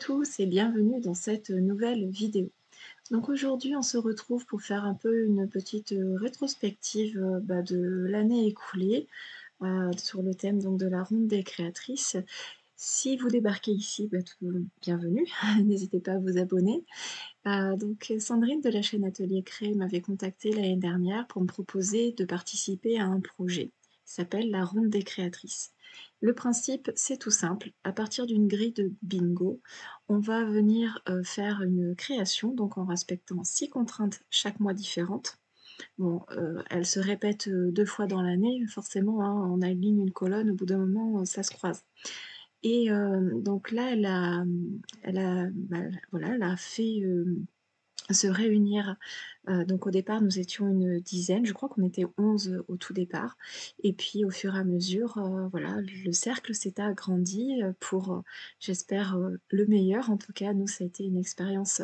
tous et bienvenue dans cette nouvelle vidéo. Donc aujourd'hui on se retrouve pour faire un peu une petite rétrospective de l'année écoulée sur le thème donc de la ronde des créatrices. Si vous débarquez ici, bienvenue, n'hésitez pas à vous abonner. Donc Sandrine de la chaîne Atelier Créé m'avait contactée l'année dernière pour me proposer de participer à un projet qui s'appelle la ronde des créatrices. Le principe, c'est tout simple. À partir d'une grille de bingo, on va venir faire une création, donc en respectant 6 contraintes chaque mois différentes. Bon, elles se répètent 2 fois dans l'année, forcément, hein, on aligne une colonne, au bout d'un moment, ça se croise. Et donc là, elle a fait se réunir. Donc au départ, nous étions une dizaine, je crois qu'on était 11 au tout départ. Et puis au fur et à mesure, voilà, le cercle s'est agrandi pour, j'espère, le meilleur. En tout cas, nous, ça a été une expérience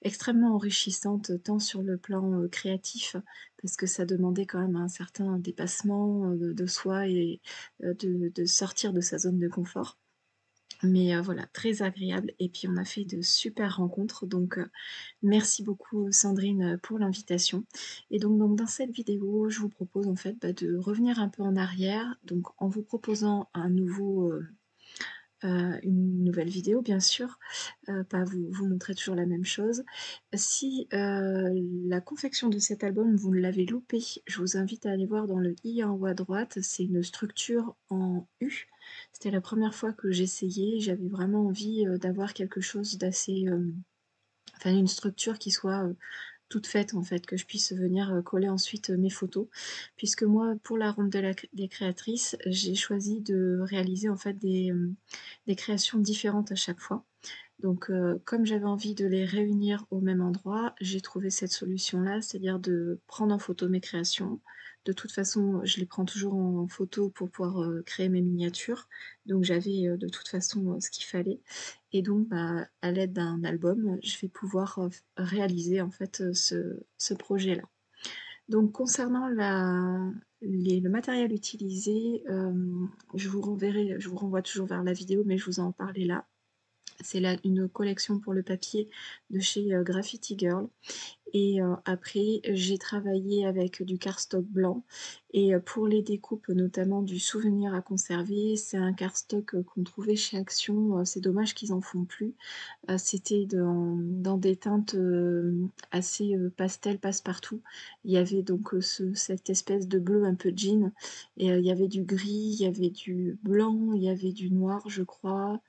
extrêmement enrichissante, tant sur le plan créatif, parce que ça demandait quand même un certain dépassement de soi et de sortir de sa zone de confort. Mais voilà, très agréable et puis on a fait de super rencontres donc merci beaucoup Sandrine, pour l'invitation et donc dans cette vidéo, je vous propose en fait, de revenir un peu en arrière, donc en vous proposant un nouveau, une nouvelle vidéo bien sûr, pas vous montrer toujours la même chose. Si, la confection de cet album vous l'avez loupé, je vous invite à aller voir dans le i en haut à droite, c'est une structure en U. C'était la première fois que j'essayais, j'avais vraiment envie, d'avoir quelque chose d'assez, enfin une structure qui soit, toute faite en fait, que je puisse venir, coller ensuite, mes photos. Puisque moi, pour la ronde des créatrices, j'ai choisi de réaliser en fait des créations différentes à chaque fois. Donc comme j'avais envie de les réunir au même endroit, j'ai trouvé cette solution-là, c'est-à-dire de prendre en photo mes créations. De toute façon, je les prends toujours en photo pour pouvoir, créer mes miniatures. Donc j'avais, de toute façon, ce qu'il fallait et donc à l'aide d'un album, je vais pouvoir, réaliser en fait, ce projet-là. Donc concernant le matériel utilisé, je vous renvoie toujours vers la vidéo, mais je vous en parlais là. C'est une collection pour le papier de chez Graffiti Girl. Et après, j'ai travaillé avec du cardstock blanc et pour les découpes, notamment du souvenir à conserver, c'est un cardstock qu'on trouvait chez Action, c'est dommage qu'ils en font plus. C'était dans des teintes assez pastel, passe-partout. Il y avait donc cette espèce de bleu un peu jean, et il y avait du gris, il y avait du blanc, il y avait du noir, je crois.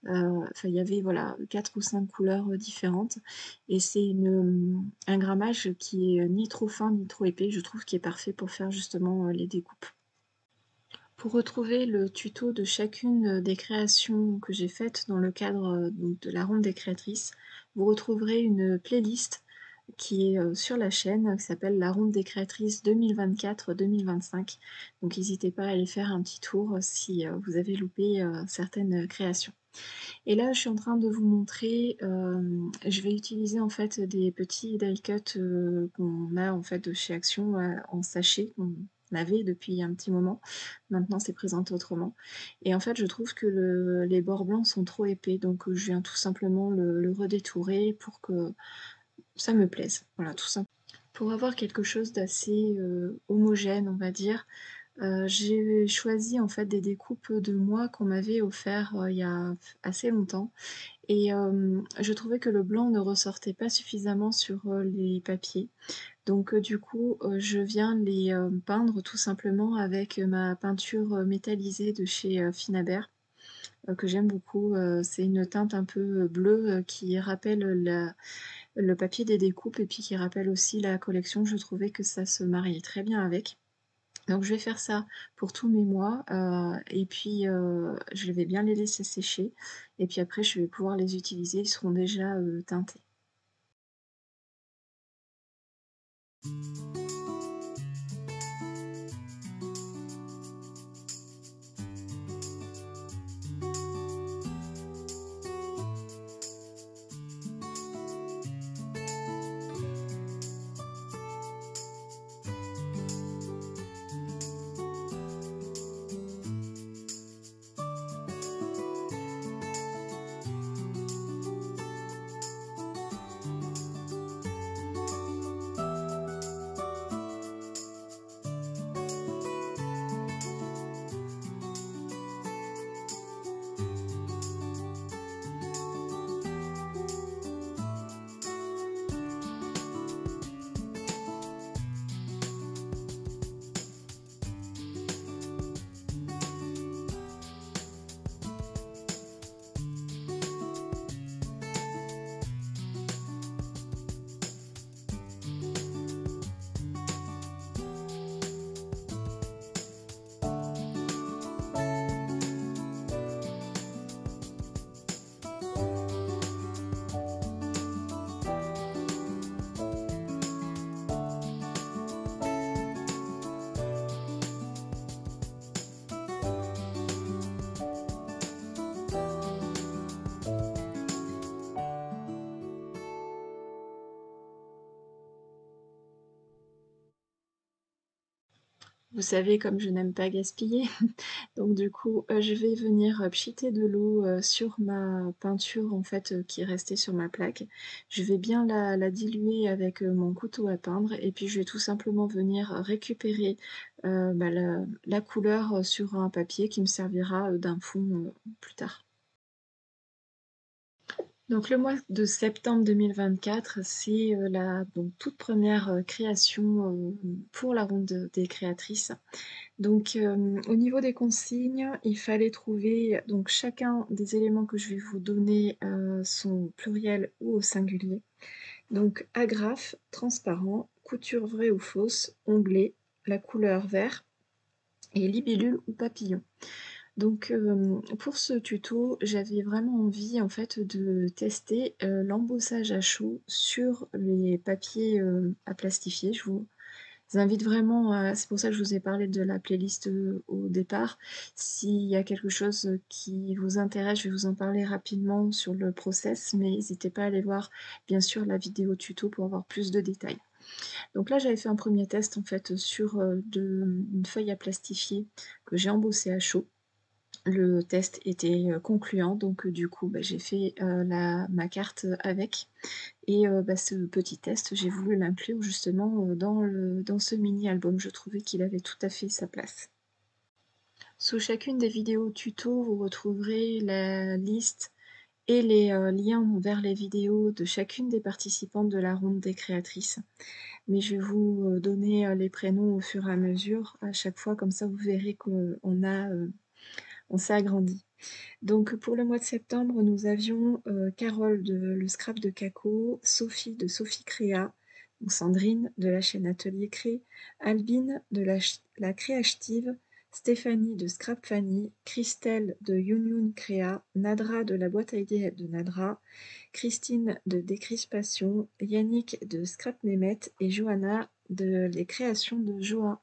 Enfin, il y avait voilà 4 ou 5 couleurs différentes, et c'est un grammage qui est ni trop fin ni trop épais, je trouve, qui est parfait pour faire justement les découpes. Pour retrouver le tuto de chacune des créations que j'ai faites dans le cadre donc de la ronde des créatrices, vous retrouverez une playlist qui est sur la chaîne, qui s'appelle la ronde des créatrices 2024-2025. Donc n'hésitez pas à aller faire un petit tour si vous avez loupé certaines créations. Et là, je suis en train de vous montrer, je vais utiliser en fait des petits die cut qu'on a en fait de chez Action en sachet, qu'on avait depuis un petit moment. Maintenant, c'est présenté autrement. Et en fait, je trouve que les bords blancs sont trop épais, donc je viens tout simplement le redétourer pour que ça me plaise. Voilà, tout simplement. Pour avoir quelque chose d'assez homogène, on va dire, j'ai choisi en fait des découpes de moi qu'on m'avait offert il y a assez longtemps et je trouvais que le blanc ne ressortait pas suffisamment sur les papiers. Donc du coup, je viens les peindre tout simplement avec ma peinture métallisée de chez Finabert, que j'aime beaucoup. C'est une teinte un peu bleue qui rappelle le papier des découpes et puis qui rappelle aussi la collection. Je trouvais que ça se mariait très bien avec. Donc je vais faire ça pour tous mes mois, et puis je vais bien les laisser sécher et puis après je vais pouvoir les utiliser, ils seront déjà teintés. Vous savez, comme je n'aime pas gaspiller, donc du coup, je vais venir, pchiter de l'eau, sur ma peinture en fait, qui est restée sur ma plaque. Je vais bien la diluer avec, mon couteau à peindre et puis je vais tout simplement venir récupérer, bah, la couleur, sur un papier qui me servira, d'un fond, plus tard. Donc le mois de septembre 2024, c'est, la donc toute première re création, pour la ronde des créatrices. Donc, au niveau des consignes, il fallait trouver donc chacun des éléments que je vais vous donner, sont au pluriel ou au singulier. Donc agrafe, transparent, couture vraie ou fausse, onglet, la couleur vert et libellule ou papillon. Donc, pour ce tuto, j'avais vraiment envie en fait de tester, l'embossage à chaud sur les papiers, à plastifier. Je vous invite vraiment à c'est pour ça que je vous ai parlé de la playlist, au départ. S'il y a quelque chose, qui vous intéresse, je vais vous en parler rapidement sur le process, mais n'hésitez pas à aller voir bien sûr la vidéo tuto pour avoir plus de détails. Donc là, j'avais fait un premier test en fait, sur, une feuille à plastifier que j'ai embossée à chaud. Le test était, concluant donc du coup, bah, j'ai fait, la ma carte, avec et bah, ce petit test, j'ai voulu l'inclure justement, dans ce mini album. Je trouvais qu'il avait tout à fait sa place. Sous chacune des vidéos tuto, vous retrouverez la liste et les, liens vers les vidéos de chacune des participantes de la ronde des créatrices. Mais je vais vous, donner, les prénoms au fur et à mesure, à chaque fois, comme ça vous verrez on s'est agrandi. Donc pour le mois de septembre, nous avions, Carole de Le Scrap de Caco, Sophie de Sophie Créa, ou Sandrine de la chaîne Atelier Cré, Albine de la Créative, Stéphanie de Scrap Fanny, Christelle de Youn Youn Créa, Nadra de la boîte à idées de Nadra, Christine de Décrispation, Yannick de Scrap Mémette et Johanna de Les Créations de Joa.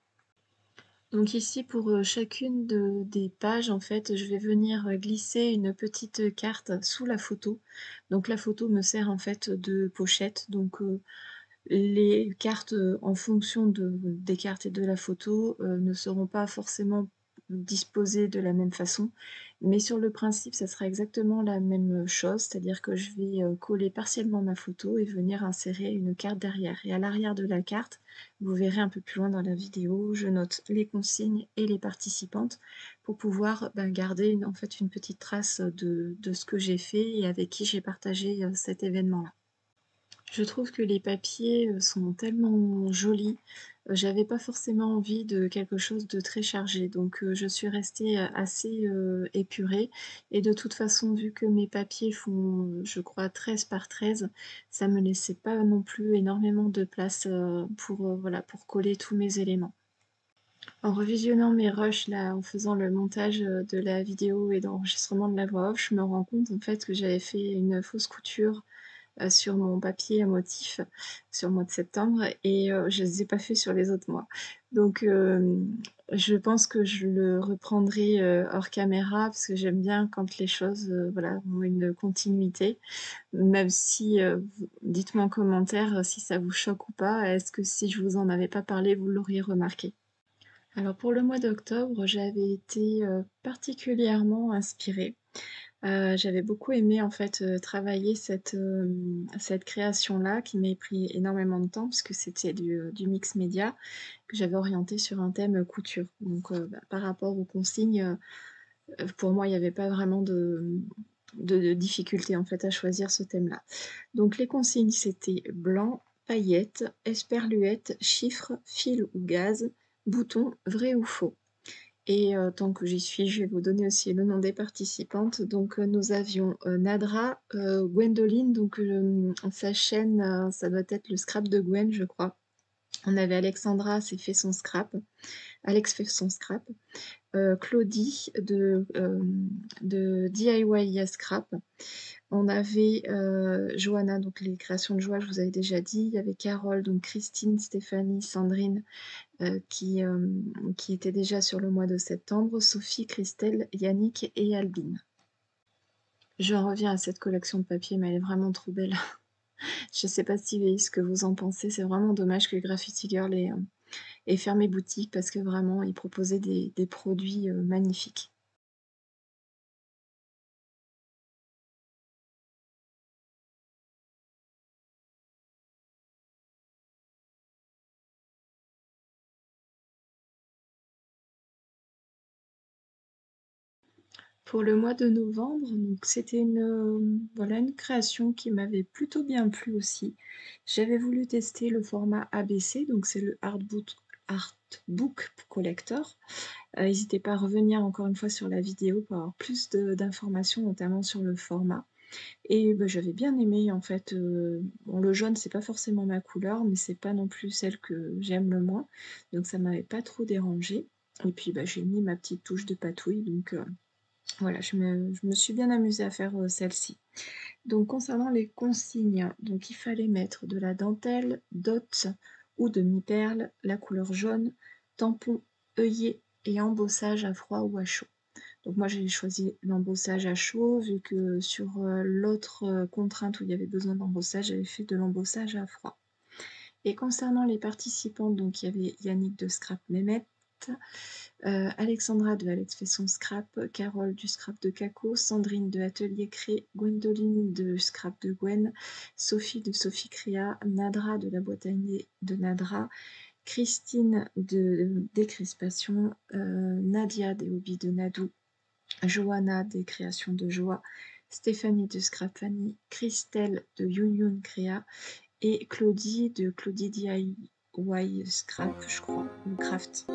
Donc ici pour, chacune des pages en fait, je vais venir, glisser une petite carte sous la photo. Donc la photo me sert en fait de pochette, donc les cartes, en fonction des cartes et de la photo, ne seront pas forcément disposées de la même façon. Mais sur le principe, ça sera exactement la même chose, c'est-à-dire que je vais, coller partiellement ma photo et venir insérer une carte derrière. Et à l'arrière de la carte, vous verrez un peu plus loin dans la vidéo, je note les consignes et les participantes pour pouvoir, ben, garder en fait une petite trace, de ce que j'ai fait et avec qui j'ai partagé, cet événement-là. Je trouve que les papiers, sont tellement jolis, j'avais pas forcément envie de quelque chose de très chargé, donc je suis restée, assez, épurée et de toute façon, vu que mes papiers font, je crois 13 par 13, ça me laissait pas non plus énormément de place, pour, voilà, pour coller tous mes éléments. En revisionnant mes rushs là, en faisant le montage, de la vidéo et d'enregistrement de la voix off, je me rends compte en fait que j'avais fait une fausse couture sur mon papier à motif sur le mois de septembre et je les ai pas fait sur les autres mois. Donc je pense que je le reprendrai, hors caméra parce que j'aime bien quand les choses, voilà, ont une continuité. Même si, dites-moi en commentaire, si ça vous choque ou pas. Est-ce que si je vous en avais pas parlé, vous l'auriez remarqué? Alors pour le mois d'octobre, j'avais été, particulièrement inspirée. J'avais beaucoup aimé en fait, travailler cette création-là qui m'a pris énormément de temps puisque c'était du mix média que j'avais orienté sur un thème, couture. Donc, bah, par rapport aux consignes, pour moi il n'y avait pas vraiment de difficulté en fait à choisir ce thème-là. Donc les consignes c'était blanc, paillettes, esperluette, chiffres, fil ou gaz, bouton, vrai ou faux. Et tant que j'y suis, je vais vous donner aussi le nom des participantes. Donc, nous avions, Nadra, Gwendoline, donc sa chaîne, ça doit être le scrap de Gwen, je crois. On avait Alexandra, c'est fait son scrap. Alex fait son scrap. Claudie de DIY Scrap. On avait, Johanna, donc les créations de joie, je vous avais déjà dit. Il y avait Carole, donc Christine, Stéphanie, Sandrine, qui étaient déjà sur le mois de septembre, Sophie, Christelle, Yannick et Albine. J'en reviens à cette collection de papier, mais elle est vraiment trop belle. Je sais pas si ce que vous en pensez, c'est vraiment dommage que Graffiti Girl et faire mes boutiques parce que vraiment ils proposaient des produits, magnifiques. Pour le mois de novembre, donc c'était voilà une création qui m'avait plutôt bien plu aussi. J'avais voulu tester le format ABC, donc c'est le Artbook Collector. Hésitez pas à revenir encore une fois sur la vidéo pour avoir plus d'informations, notamment sur le format. Et bah, j'avais bien aimé en fait, bon le jaune c'est pas forcément ma couleur, mais c'est pas non plus celle que j'aime le moins, donc ça m'avait pas trop dérangée. Et puis, bah, j'ai mis ma petite touche de patouille, donc voilà, je me suis bien amusée à faire, celle-ci. Donc concernant les consignes, donc il fallait mettre de la dentelle, dot ou demi-perle, la couleur jaune, tampon, œillet et embossage à froid ou à chaud. Donc moi j'ai choisi l'embossage à chaud vu que sur, l'autre, contrainte où il y avait besoin d'embossage, j'avais fait de l'embossage à froid. Et concernant les participantes, donc il y avait Yannick de Scrap Mehmet, Alexandra de Alex fait son scrap, Carole du scrap de Caco, Sandrine de Atelier Cré, Gwendoline de scrap de Gwen, Sophie de Sophie Créa, Nadra de la boîte à idées de Nadra, Christine de Décrispation, Nadia des hobbies de Nadou, Johanna des créations de Joa, Stéphanie de Scrap Fanny, Christelle de Yun Yun Créa et Claudie de Claudie DIY Scrap, je crois, ou Craft.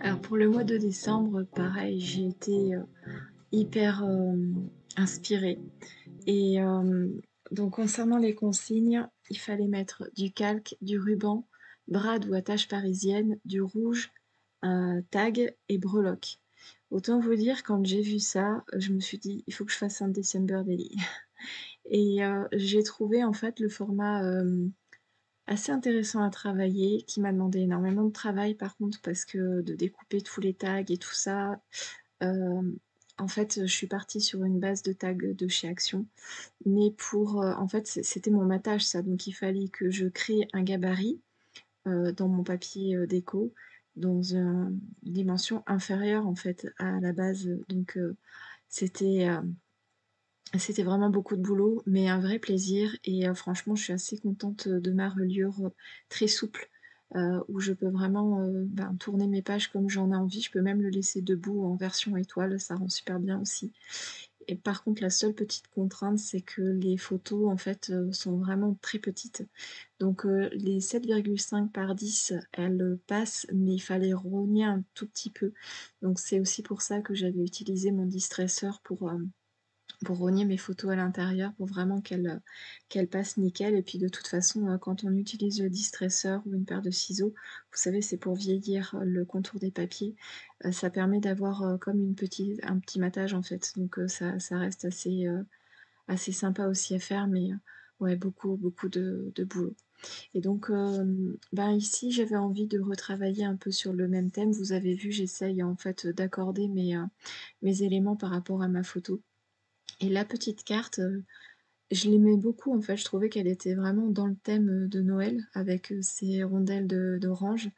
Alors pour le mois de décembre, pareil, j'ai été, hyper, inspirée et donc concernant les consignes, il fallait mettre du calque, du ruban, brade ou attache parisienne, du rouge, tag et breloques. Autant vous dire quand j'ai vu ça, je me suis dit: «Il faut que je fasse un December Daily» et j'ai trouvé en fait le format, assez intéressant à travailler, qui m'a demandé énormément de travail par contre parce que de découper tous les tags et tout ça, hem, en fait, je suis partie sur une base de tags de chez Action, mais pour, en fait, c'était mon matage ça, donc il fallait que je crée un gabarit, dans mon papier, déco, dans une dimension inférieure en fait à la base, donc c'était, c'était vraiment beaucoup de boulot, mais un vrai plaisir et franchement, je suis assez contente, de ma reliure, très souple, où je peux vraiment, ben, tourner mes pages comme j'en ai envie. Je peux même le laisser debout en version étoile, ça rend super bien aussi et par contre, la seule petite contrainte, c'est que les photos, en fait, sont vraiment très petites. Donc les 7,5 par 10, elles, passent, mais il fallait rogner un tout petit peu. Donc c'est aussi pour ça que j'avais utilisé mon distresseur pour rogner mes photos à l'intérieur pour vraiment qu'elles passent nickel et puis de toute façon, quand on utilise le distresseur ou une paire de ciseaux, vous savez, c'est pour vieillir le contour des papiers, ça permet d'avoir, comme un petit matage en fait, donc ça reste assez, assez sympa aussi à faire mais Ouais, beaucoup, beaucoup de boulot. Et donc, ben, ici, j'avais envie de retravailler un peu sur le même thème. Vous avez vu, j'essaye en fait d'accorder mes éléments par rapport à ma photo. Et la petite carte, je l'aimais beaucoup en fait. Je trouvais qu'elle était vraiment dans le thème, de Noël avec, ces rondelles d'orange,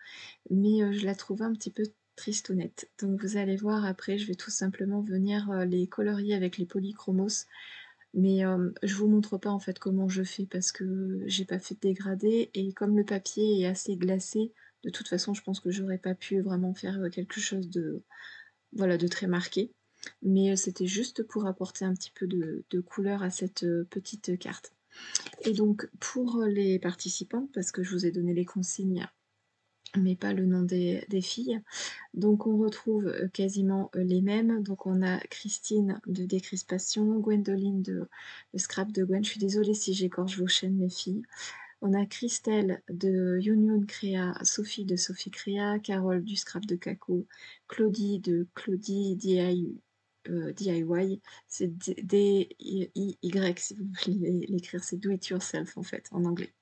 mais, je la trouvais un petit peu tristounette. Donc vous allez voir après, je vais tout simplement venir, les colorier avec les polychromos. Mais, je vous montre pas en fait comment je fais parce que j'ai pas fait de dégradé et comme le papier est assez glacé, de toute façon je pense que j'aurais pas pu vraiment faire, quelque chose de voilà, de très marqué. Mais, c'était juste pour apporter un petit peu de couleur à cette, petite carte. Et donc pour, les participants, parce que je vous ai donné les consignes, mais pas le nom des filles. Donc on retrouve, quasiment, les mêmes. Donc on a Christine de Décrispation, Gwendoline de Scrap de Gwen. Je suis désolée si j'écorche vos chaînes les filles. On a Christelle de Youn Créa, Sophie de Sophie Créa, Carole du Scrap de Caco, Claudie de Claudie DIY, c'est D-I-Y si vous voulez l'écrire, c'est do it yourself en fait, en anglais.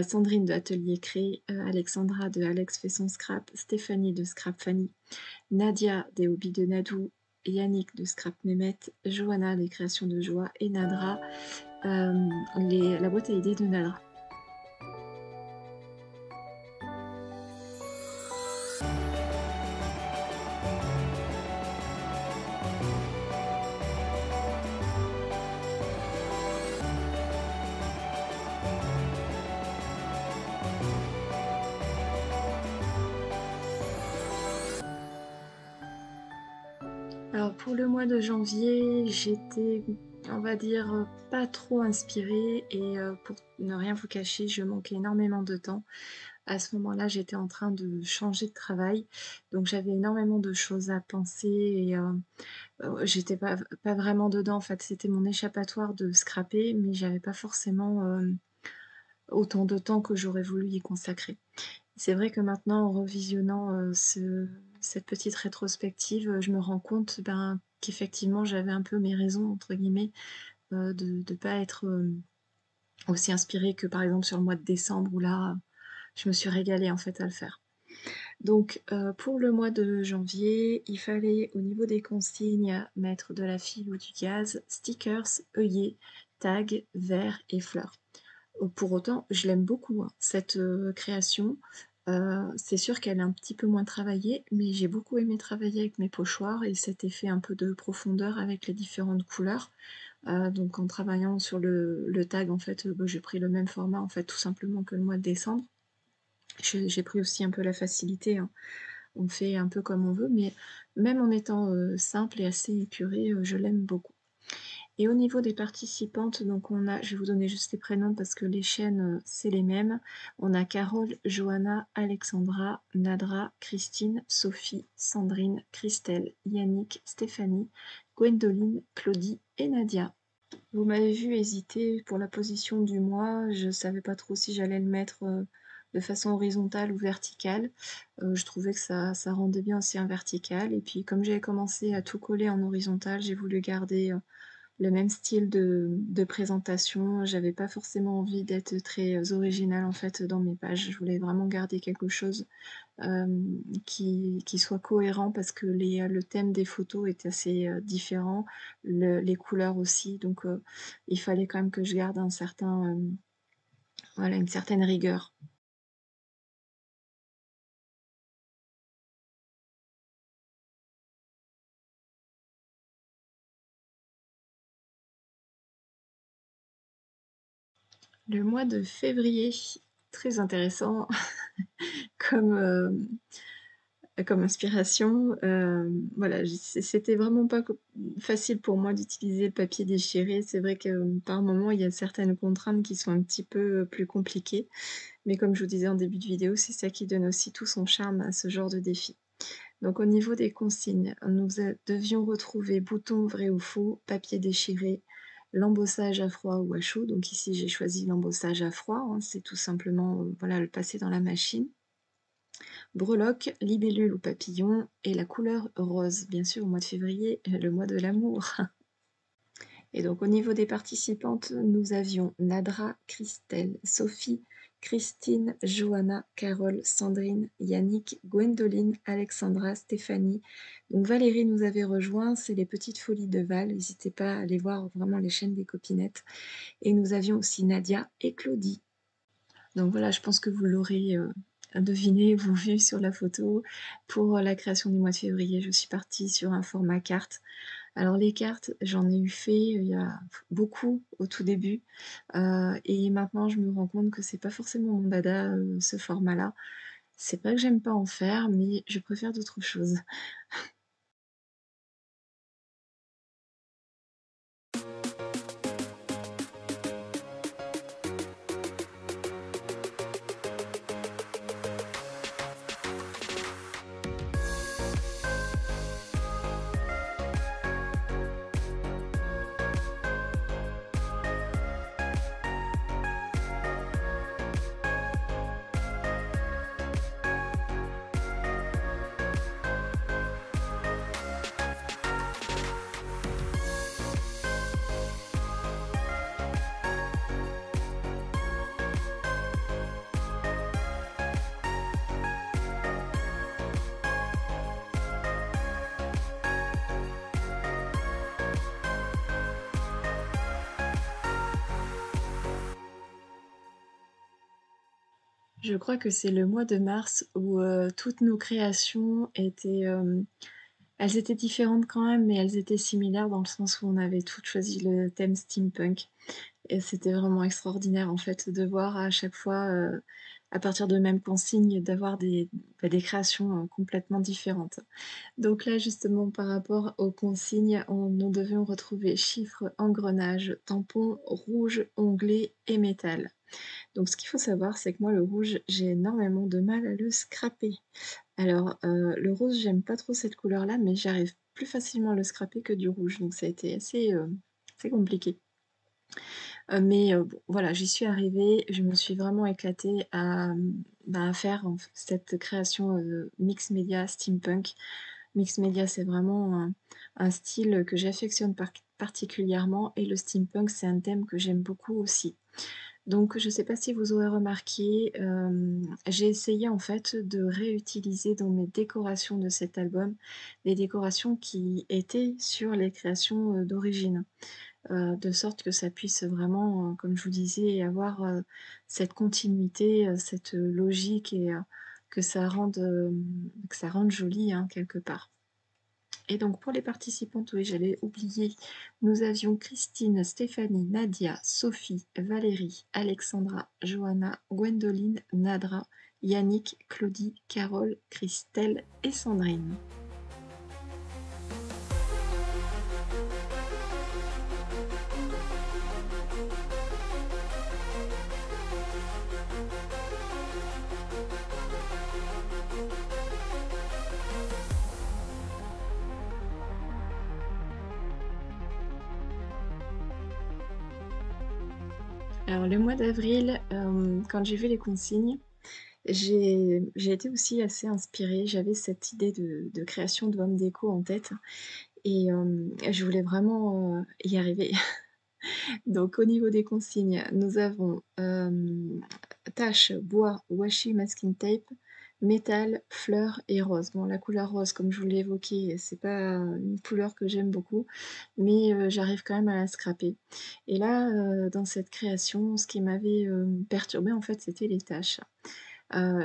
Sandrine de Atelier Cré, Alexandra de Alex fait son scrap, Stéphanie de Scrap Fanny, Nadia des hobbies de Nadou, Yannick de Scrap Mémette, Johanna des créations de joie et Nadra, la boîte à idées de Nadra. Alors pour le mois de janvier, j'étais, on va dire, pas trop inspirée et pour ne rien vous cacher, je manquais énormément de temps. À ce moment-là, j'étais en train de changer de travail, donc j'avais énormément de choses à penser et j'étais pas vraiment dedans, en fait. C'était mon échappatoire de scraper, mais j'avais pas forcément, autant de temps que j'aurais voulu y consacrer. C'est vrai que maintenant, en revisionnant, cette petite rétrospective, je me rends compte, ben, qu'effectivement j'avais un peu «mes raisons» entre guillemets, de pas être, aussi inspirée que par exemple sur le mois de décembre où là, je me suis régalée en fait à le faire. Donc, pour le mois de janvier, il fallait au niveau des consignes mettre de la fille ou du gaz, stickers, œillets, tags, verres et fleurs. Pour autant, je l'aime beaucoup, hein, cette, création. C'est sûr qu'elle est un petit peu moins travaillée, mais j'ai beaucoup aimé travailler avec mes pochoirs et cet effet un peu de profondeur avec les différentes couleurs. Donc en travaillant sur le tag, en fait, bah, j'ai pris le même format, en fait, tout simplement que le mois de décembre. J'ai pris aussi un peu la facilité, hein. On fait un peu comme on veut, mais même en étant, simple et assez épuré, je l'aime beaucoup. Et au niveau des participantes, donc on a je vais vous donner juste les prénoms parce que les chaînes, c'est les mêmes. On a Carole, Johanna, Alexandra, Nadra, Christine, Sophie, Sandrine, Christelle, Yannick, Stéphanie, Gwendoline, Claudie et Nadia. Vous m'avez vu hésiter pour la position du mois, je savais pas trop si j'allais le mettre, de façon horizontale ou verticale. Je trouvais que ça rendait bien aussi en vertical et puis comme j'avais commencé à tout coller en horizontal, j'ai voulu garder, le même style de présentation. J'avais pas forcément envie d'être très, originale en fait, dans mes pages. Je voulais vraiment garder quelque chose, qui soit cohérent parce que le thème des photos est assez, différent, les couleurs aussi, donc il fallait quand même que je garde un certain, voilà, une certaine rigueur. Le mois de février, très intéressant comme, comme inspiration, voilà, c'était vraiment pas facile pour moi d'utiliser le papier déchiré. C'est vrai que, par moment, il y a certaines contraintes qui sont un petit peu, plus compliquées. Mais comme je vous disais en début de vidéo, c'est ça qui donne aussi tout son charme à ce genre de défi. Donc au niveau des consignes, nous devions retrouver bouton vrai ou faux, papier déchiré, l'embossage à froid ou à chaud. Donc ici, j'ai choisi l'embossage à froid, hein, c'est tout simplement, voilà, le passer dans la machine. Breloque, libellule ou papillon et la couleur rose. Bien sûr, au mois de février, le mois de l'amour. Et donc au niveau des participantes, nous avions Nadra, Christelle, Sophie, Christine, Johanna, Carole, Sandrine, Yannick, Gwendoline, Alexandra, Stéphanie. Donc Valérie nous avait rejoint, c'est les Petites Folies de Val, n'hésitez pas à aller voir vraiment les chaînes des copinettes. Et nous avions aussi Nadia et Claudie. Donc voilà, je pense que vous l'aurez deviné, vous vu sur la photo. Pour la création du mois de février, je suis partie sur un format carte. Alors les cartes, j'en ai eu fait, il y a beaucoup au tout début, et maintenant je me rends compte que c'est pas forcément mon dada, ce format-là. C'est pas que j'aime pas en faire, mais je préfère d'autres choses. Je crois que c'est le mois de mars où, toutes nos créations étaient, elles étaient différentes quand même, mais elles étaient similaires dans le sens où on avait toutes choisi le thème steampunk. Et c'était vraiment extraordinaire en fait de voir à chaque fois, à partir de mêmes consignes, d'avoir des créations, complètement différentes. Donc là justement par rapport aux consignes, nous devions retrouver chiffres, engrenages, tampons, rouge, onglet et métal. Donc ce qu'il faut savoir, c'est que moi le rouge, j'ai énormément de mal à le scraper. Alors, le rose, j'aime pas trop cette couleur-là, mais j'arrive plus facilement à le scraper que du rouge, donc ça a été assez compliqué. Mais bon, voilà, j'y suis arrivée. Je me suis vraiment éclatée à faire cette création, mix média steampunk. Mix média, c'est vraiment un style que j'affectionne particulièrement et le steampunk, c'est un thème que j'aime beaucoup aussi. Donc je ne sais pas si vous aurez remarqué, j'ai essayé en fait de réutiliser dans mes décorations de cet album, les décorations qui étaient sur les créations, d'origine. De sorte que ça puisse vraiment, comme je vous disais, avoir, cette continuité, cette logique et que ça rende joli, hein, quelque part. Et donc pour les participantes, oui, j'avais oublié, nous avions Christine, Stéphanie, Nadia, Sophie, Valérie, Alexandra, Johanna, Gwendoline, Nadra, Yannick, Claudie, Carole, Christelle et Sandrine. Alors le mois d'avril, quand j'ai vu les consignes, j'ai été aussi assez inspirée. J'avais cette idée de création de home déco en tête et je voulais vraiment, y arriver. Donc au niveau des consignes, nous avons, tache, bois, washi, masking tape, métal, fleurs et rose. Bon, la couleur rose, comme je vous l'ai évoqué, c'est pas une couleur que j'aime beaucoup, mais j'arrive quand même à la scraper. Et là, dans cette création, ce qui m'avait, perturbée, en fait, c'était les taches.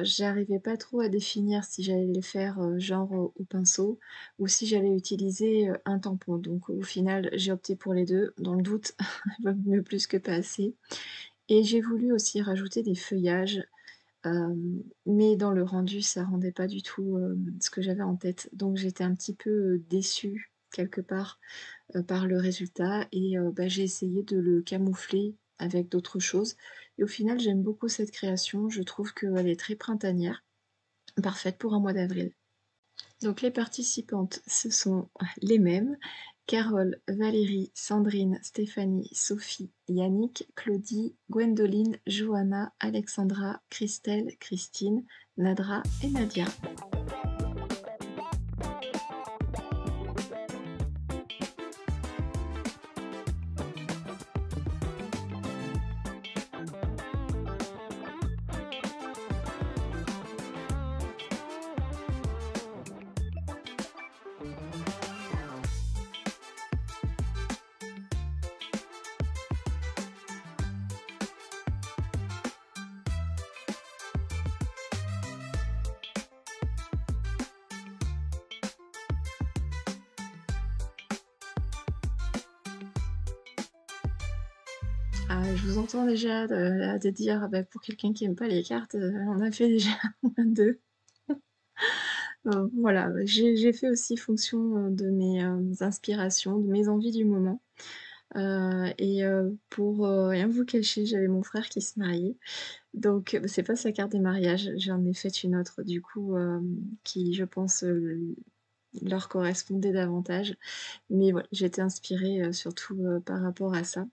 J'arrivais pas trop à définir si j'allais les faire, genre, au pinceau ou si j'allais utiliser, un tampon. Donc au final, j'ai opté pour les 2. Dans le doute, vaut mieux plus que pas assez. Et j'ai voulu aussi rajouter des feuillages, mais dans le rendu, ça rendait pas du tout, ce que j'avais en tête. Donc j'étais un petit peu, déçue quelque part, par le résultat et j'ai essayé de le camoufler avec d'autres choses et au final, j'aime beaucoup cette création. Je trouve qu'elle est très printanière, parfaite pour un mois d'avril. Donc les participantes, ce sont les mêmes: Carole, Valérie, Sandrine, Stéphanie, Sophie, Yannick, Claudie, Gwendoline, Johanna, Alexandra, Christelle, Christine, Nadra et Nadia. Je vous entends déjà de dire, bah, pour quelqu'un qui aime pas les cartes, on a fait déjà 2. Voilà, j'ai fait aussi fonction, de mes, inspirations, de mes envies du moment. Pour, rien vous cacher, j'avais mon frère qui se mariait, donc c'est pas sa carte de mariage, j'en ai fait une autre du coup, qui je pense, leur correspondait davantage. Mais voilà, j'ai été inspirée, surtout, par rapport à ça.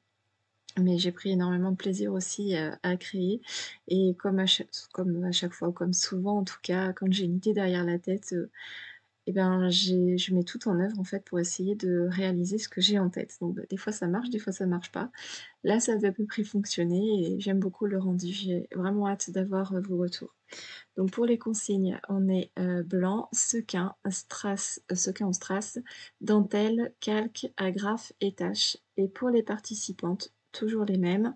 Mais j'ai pris énormément de plaisir aussi, à créer et comme à chaque fois, ou comme souvent en tout cas, quand j'ai une idée derrière la tête, et ben, je mets tout en œuvre en fait pour essayer de réaliser ce que j'ai en tête. Donc bah, des fois ça marche, des fois ça marche pas. Là, ça avait à peu près fonctionné et j'aime beaucoup le rendu. J'ai vraiment hâte d'avoir, vos retours. Donc pour les consignes, on est, blanc, sequin en strass, dentelle, calque, agrafe et tache. Et pour les participantes, toujours les mêmes.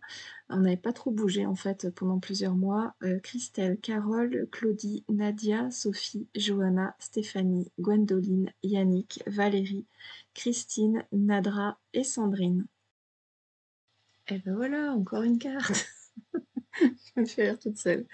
On n'avait pas trop bougé en fait pendant plusieurs mois. Christelle, Carole, Claudie, Nadia, Sophie, Johanna, Stéphanie, Gwendoline, Yannick, Valérie, Christine, Nadra et Sandrine. Et ben voilà, encore une carte. Je me fais rire toute seule.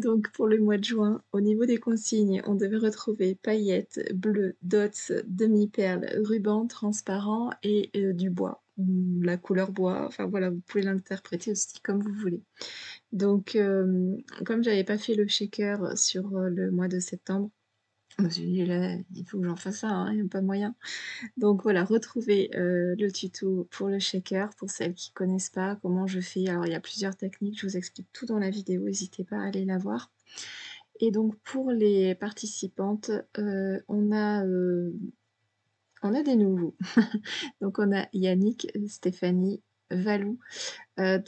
Donc pour le mois de juin, au niveau des consignes, on devait retrouver paillettes, bleu, dots, demi-perles, ruban transparent et du bois, ou la couleur bois, enfin voilà, vous pouvez l'interpréter aussi comme vous voulez. Donc comme j'avais pas fait le shaker sur, le mois de septembre, je me suis dit: «Là, il faut que j'en fasse un, hein, il y a pas moyen». Donc voilà, retrouvez, le tuto pour le shaker, pour celles qui connaissent pas comment je fais. Alors il y a plusieurs techniques, je vous explique tout dans la vidéo, n'hésitez pas à aller la voir. Et donc pour les participantes, on a des nouveaux. Donc on a Yannick, Stéphanie, Valou, je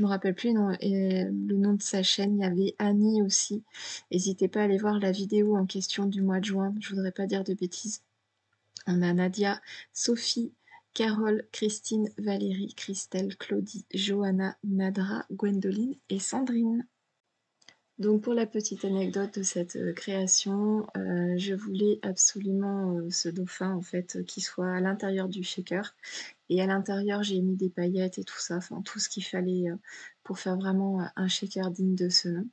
me rappelle plus le nom de sa chaîne. Il y avait Annie aussi. N'hésitez pas à aller voir la vidéo en question du mois de juin, je voudrais pas dire de bêtises. On a Nadia, Sophie, Carole, Christine, Valérie, Christelle, Claudie, Johanna, Nadra, Gwendoline et Sandrine. Donc pour la petite anecdote de cette, création, je voulais absolument, ce dauphin en fait, qui soit à l'intérieur du shaker et à l'intérieur j'ai mis des paillettes et tout ça, enfin tout ce qu'il fallait, pour faire vraiment, un shaker digne de ce nom.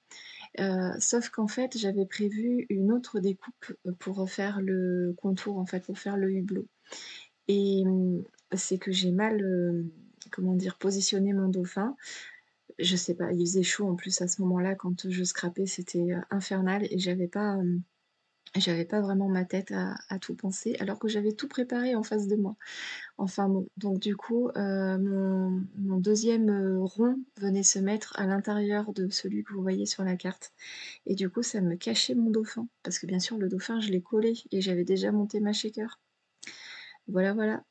Sauf qu'en fait j'avais prévu une autre découpe, pour refaire le contour en fait, pour faire le hublot et c'est que j'ai mal, comment dire? Positionné mon dauphin. Je sais pas, il faisait chaud en plus à ce moment-là quand je scrapais, c'était, infernal et j'avais pas vraiment ma tête à tout penser, alors que j'avais tout préparé en face de moi. Enfin bon, donc du coup, mon 2e, rond venait se mettre à l'intérieur de celui que vous voyez sur la carte et du coup, ça me cachait mon dauphin parce que bien sûr le dauphin, je l'ai collé et j'avais déjà monté ma shaker. Voilà, voilà.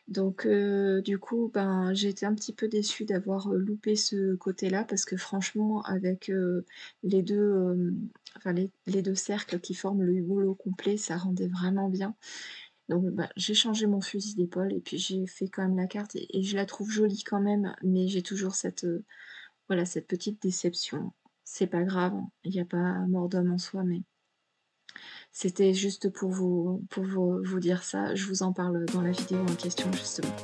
Donc du coup, ben, j'ai été un petit peu déçue d'avoir, loupé ce côté-là parce que franchement avec, les 2, enfin les 2 cercles qui forment le hublot complet, ça rendait vraiment bien. Donc bah, j'ai changé mon fusil d'épaule et puis j'ai fait quand même la carte et je la trouve jolie quand même, mais j'ai toujours cette, voilà, cette petite déception. C'est pas grave, hein, il y a pas mort d'homme en soi, mais c'était juste pour vous dire ça. Je vous en parle dans la vidéo en question justement.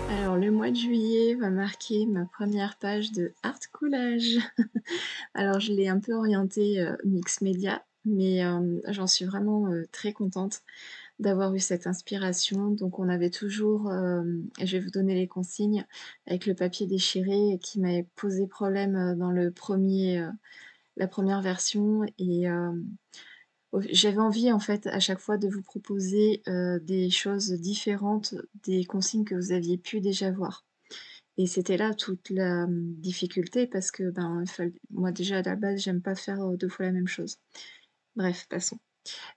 Alors le mois de juillet va marquer ma première page de art collage. Alors je l'ai un peu orientée, mix média, mais j'en suis vraiment, très contente d'avoir eu cette inspiration. Donc on avait toujours, et je vais vous donner les consignes, avec le papier déchiré qui m'avait posé problème, dans la première version et j'avais envie en fait à chaque fois de vous proposer, des choses différentes des consignes que vous aviez pu déjà voir. et c'était là toute la, difficulté parce que, ben, il fall moi déjà à la base j'aime pas faire, 2 fois la même chose. Bref, passons.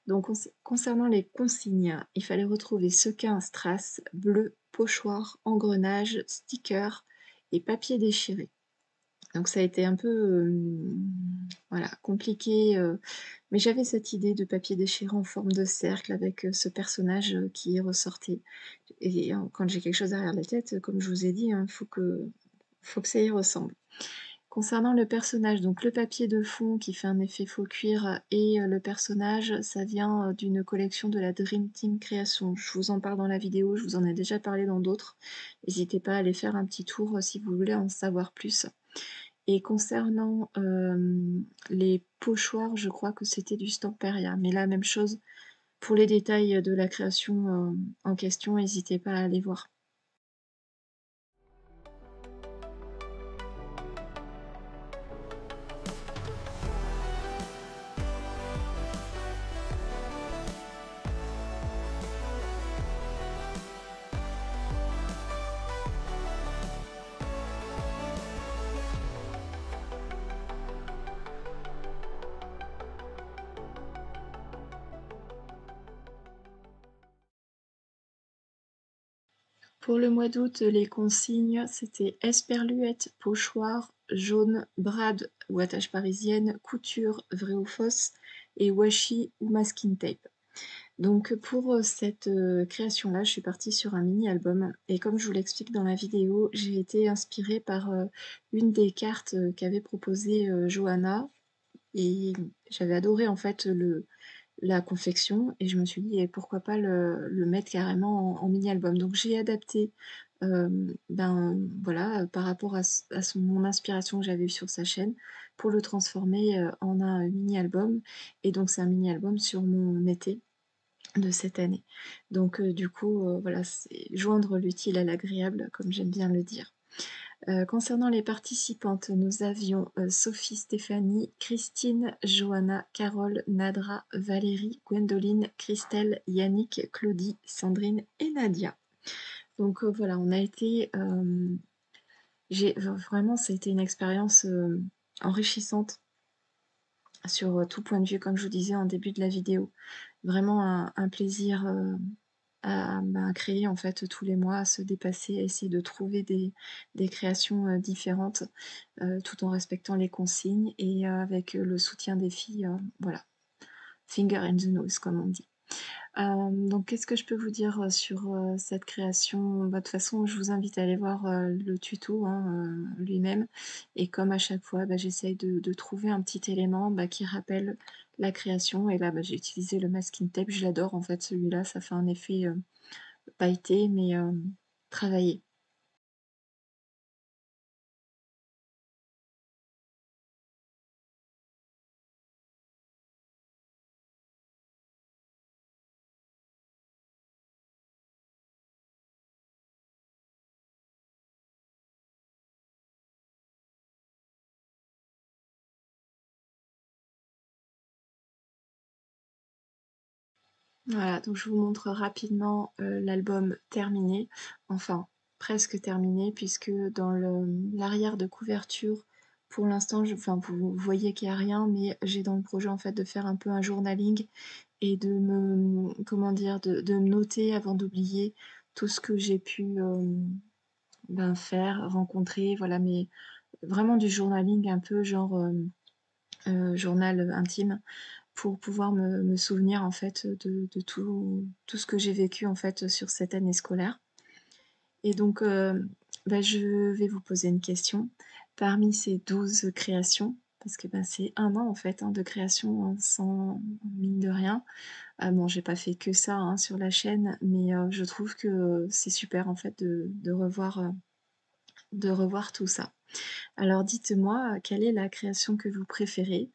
Donc concernant les consignes, il fallait retrouver sequin, strass, bleu, pochoir, engrenage, sticker et papier déchiré. Donc ça a été un peu, voilà, compliqué, mais j'avais cette idée de papier déchiré en forme de cercle avec, ce personnage, qui ressortait et quand j'ai quelque chose derrière la tête, comme je vous ai dit, hein, faut que ça y ressemble. Concernant le personnage, donc le papier de fond qui fait un effet faux cuir et le personnage, ça vient, d'une collection de la Dream Team Création. Je vous en parle dans la vidéo, je vous en ai déjà parlé dans d'autres. N'hésitez pas à aller faire un petit tour, si vous voulez en savoir plus. Et concernant, les pochoirs, je crois que c'était du Stamperia, mais la même chose pour les détails, de la création, en question, n'hésitez pas à aller voir. Pour le mois d'août, les consignes, c'était esperluette, pochoir, jaune, brade ou attache parisienne, couture, vrai ou fausse et washi ou masking tape. Donc pour, cette, création-là, je suis partie sur un mini-album et comme je vous l'explique dans la vidéo, j'ai été inspirée par, une des cartes, qu'avait proposée, Johanna et j'avais adoré en fait la confection et je me suis dit: «Et pourquoi pas le mettre carrément en mini-album?» Donc j'ai adapté, ben, voilà, par rapport à son mon inspiration que j'avais eue sur sa chaîne pour le transformer, en un mini-album et donc c'est un mini-album sur mon été de cette année. Donc du coup, voilà, c'est joindre l'utile à l'agréable comme j'aime bien le dire. Concernant les participantes, nous avions, Sophie, Stéphanie, Christine, Johanna, Carole, Nadra, Valérie, Gwendoline, Christelle, Yannick, Claudie, Sandrine et Nadia. Donc, voilà, on a été, j'ai vraiment ça a été une expérience, enrichissante sur, tout point de vue, comme je vous disais en début de la vidéo. Vraiment un plaisir, à, bah, créer en fait tous les mois, à se dépasser, à essayer de trouver des créations, différentes, tout en respectant les consignes et avec, le soutien des filles, voilà. Finger in the nose comme on dit. Donc qu'est-ce que je peux vous dire, sur, cette création? Bah, de toute façon, je vous invite à aller voir, le tuto, hein, lui-même et comme à chaque fois, bah, j'essaye de trouver un petit élément, bah, qui rappelle la création et là, bah, j'ai utilisé le masking tape, je l'adore en fait celui-là, ça fait un effet, pailleté mais, travaillé. Voilà, donc je vous montre rapidement, l'album terminé, enfin presque terminé puisque dans l'arrière de couverture, pour l'instant enfin vous voyez qu'il y a rien, mais j'ai dans le projet en fait de faire un peu un journaling et de me comment dire? De me noter avant d'oublier tout ce que j'ai pu, ben, faire, rencontrer, voilà, mais vraiment du journaling un peu genre, journal, intime pour pouvoir me souvenir en fait, de tout ce que j'ai vécu en fait, sur cette année scolaire et donc, bah, je vais vous poser une question. Parmi ces 12 créations, parce que, bah, c'est un an en fait, hein, de création, hein, sans mine de rien. Ah bon, j'ai pas fait que ça, hein, sur la chaîne, mais, je trouve que c'est super en fait de revoir tout ça. Alors dites-moi, quelle est la création que vous préférez?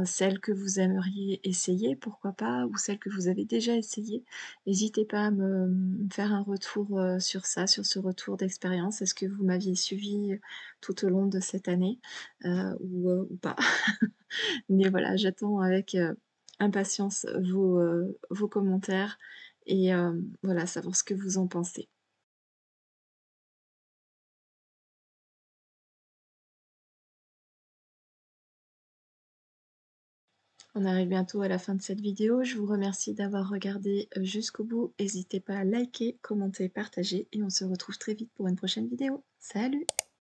Celle que vous aimeriez essayer, pourquoi pas? Ou celle que vous avez déjà essayée? N'hésitez pas à me faire un retour, sur ça, sur ce retour d'expérience. Est-ce que vous m'aviez suivi tout au long de cette année, ou pas? Mais voilà, j'attends avec, impatience vos commentaires et voilà, savoir ce que vous en pensez. On arrive bientôt à la fin de cette vidéo. Je vous remercie d'avoir regardé, jusqu'au bout. N'hésitez pas à liker, commenter, partager et on se retrouve très vite pour une prochaine vidéo. Salut!